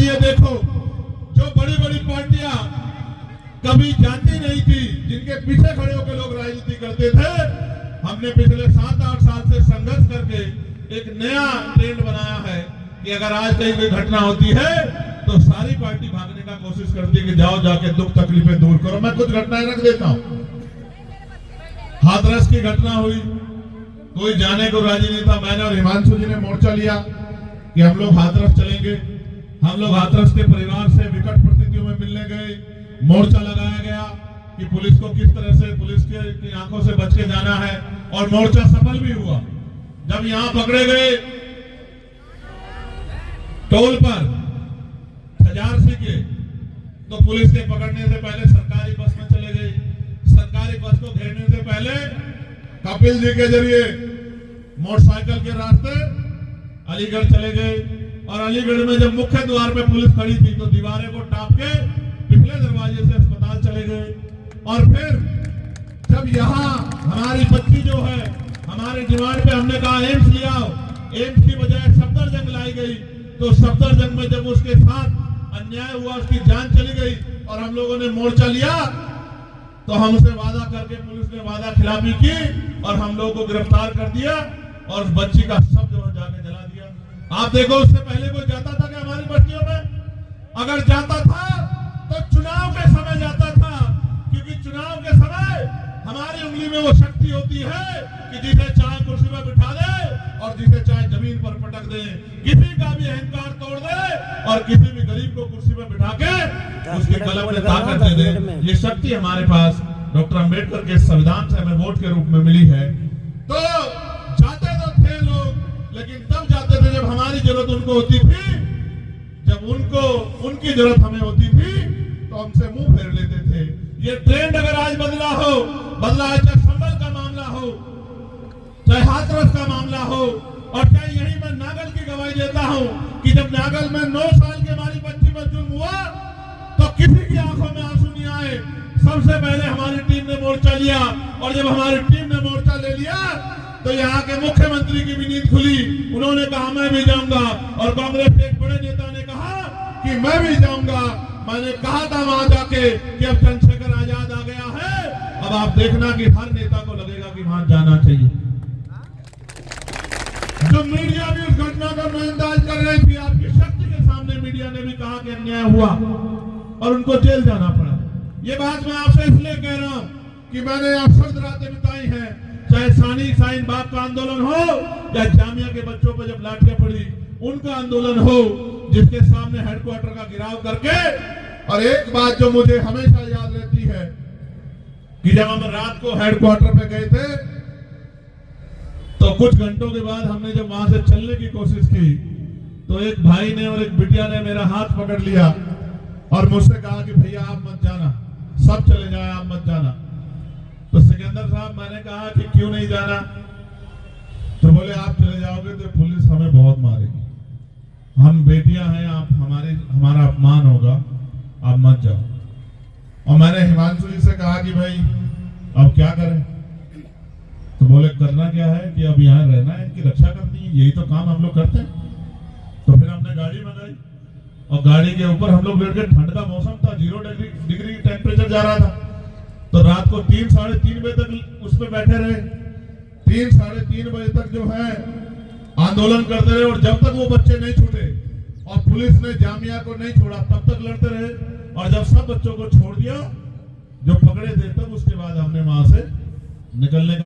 आज ये देखो, जो बड़ी बड़ी पार्टियां कभी जानती नहीं थी, जिनके पीछे खड़े होकर लोग राजनीति करते थे, हमने पिछले 7-8 साल से संघर्ष करके एक नया ट्रेंड बनाया है कि अगर आज कहीं कोई घटना होती है तो सारी पार्टी भागने का कोशिश करती है कि जाओ जाके दुख तकलीफें दूर करो। मैं कुछ घटनाएं रख देता हूं। हाथरस की घटना हुई, कोई जाने को राजी नहीं था। मैंने और हिमांशु जी ने मोर्चा लिया कि हम लोग हाथरस चलेंगे। हम लोग हाथरस के परिवार से विकट परिस्थितियों में मिलने गए। मोर्चा लगाया गया कि पुलिस को किस तरह से पुलिस की आंखों से बच के जाना है, और मोर्चा सफल भी हुआ। जब यहां पकड़े गए टोल पर खजारसी के, तो पुलिस के पकड़ने से पहले सरकारी बस में चले गए। सरकारी बस को घेरने से पहले कपिल जी के जरिए मोटरसाइकिल के रास्ते अलीगढ़ चले गए, और अलीगढ़ में जब मुख्य द्वार पे पुलिस खड़ी थी तो दीवारें को टाप के पिछले दरवाजे से अस्पताल चले गए। और फिर जब यहाँ हमारी बच्ची जो है, हमारे डिमांड पे हमने कहा एम्स ले आओ, एम्स की बजाय सफदरजंग लाई गई, तो सफदरजंग में जब उसके साथ अन्याय हुआ, उसकी जान चली गई, और हम लोगों ने मोर्चा लिया, तो हमसे वादा करके पुलिस ने वादा खिलाफी की और हम लोगों को गिरफ्तार कर दिया और उस बच्ची का शव जो है जाके जला दिया। आप देखो, उससे पहले कोई जाता था कि हमारी बच्चियों में? अगर जाता था तो चुनाव के समय जाता था, क्योंकि चुनाव के समय हमारी उंगली में वो शक्ति होती है कि जिसे चाहे कुर्सी पर बिठा दे और जिसे चाहे जमीन पर पटक दे, किसी का भी अहंकार तोड़ दे और किसी भी गरीब को कुर्सी पर बिठा के उसके कलम में ताकत दे दे। ये शक्ति हमारे पास डॉक्टर अंबेडकर के संविधान से हमें वोट के रूप में मिली है। तो जाते तो थे लोग, लेकिन तब जाते थे जब हमारी जरूरत उनको होती थी, जब उनकी जरूरत हमें होती थी तो हमसे मुंह फेर लेते थे। ये ट्रेंड अगर आज बदला है, चाहे संभल का मामला हो, चाहे हाथरस का मामला हो, और चाहे यही मैं नागल की गवाही देता हूं कि जब नागल में 9 साल की हमारी बच्ची पर जुल्म हुआ तो किसी की आंखों में आंसू नहीं आए। सबसे पहले हमारी टीम ने मोर्चा लिया, और जब हमारी टीम ने मोर्चा ले लिया तो यहाँ के मुख्यमंत्री की भी नींद खुली। उन्होंने कहा मैं भी जाऊंगा, और कांग्रेस के एक बड़े नेता ने कहा कि मैं भी जाऊंगा। मैंने कहा था वहां जाके कि अब चंद्रशेखर आजाद आ गया है, अब आप देखना कि हर नेता को लगेगा कि वहां जाना चाहिए। जो मीडिया भी उस घटना का नजरअंदाज कर रही थी, आपकी शक्ति के सामने मीडिया ने भी कहा कि अन्याय हुआ और उनको जेल जाना पड़ा। ये बात मैं आपसे इसलिए कह रहा हूं कि मैंने अवसर रातें बिताई हैं, चाहे सानी साइन बाग का आंदोलन हो या जामिया के बच्चों पर जब लाठियां पड़ी उनका आंदोलन हो, जिसके सामने हेडक्वार्टर का गिराव करके। और एक बात जो मुझे हमेशा याद रहती है कि जब हम रात को हेडक्वार्टर पे गए थे तो कुछ घंटों के बाद हमने जब वहां से चलने की कोशिश की तो एक भाई ने और एक बिटिया ने मेरा हाथ पकड़ लिया और मुझसे कहा कि भैया आप मत जाना, सब चले जाए, आप मत जाना। तो सिकंदर साहब, मैंने कहा कि क्यों नहीं जाना? तो बोले आप चले जाओगे तो पुलिस हमें बहुत मारेगी, हम बेटियां हैं, आप हमारा अपमान होगा, आप मत जाओ। और मैंने हिमांशु जी से कहा कि भाई अब क्या करें? तो बोले करना क्या है कि अब यहाँ रहना है, इनकी रक्षा करनी है, यही तो काम हम लोग करते हैं। तो फिर हमने गाड़ी मंगाई और गाड़ी के ऊपर हम लोग बैठ के, ठंड का मौसम था, 0 डिग्री टेम्परेचर जा रहा था, तो रात को 3-3:30 बजे तक उस पर बैठे रहे। 3-3:30 बजे तक जो है आंदोलन करते रहे, और जब तक वो बच्चे नहीं छूटे और पुलिस ने जामिया को नहीं छोड़ा तब तक लड़ते रहे। और जब सब बच्चों को छोड़ दिया जो पकड़े थे, तब उसके बाद हमने वहां से निकलने का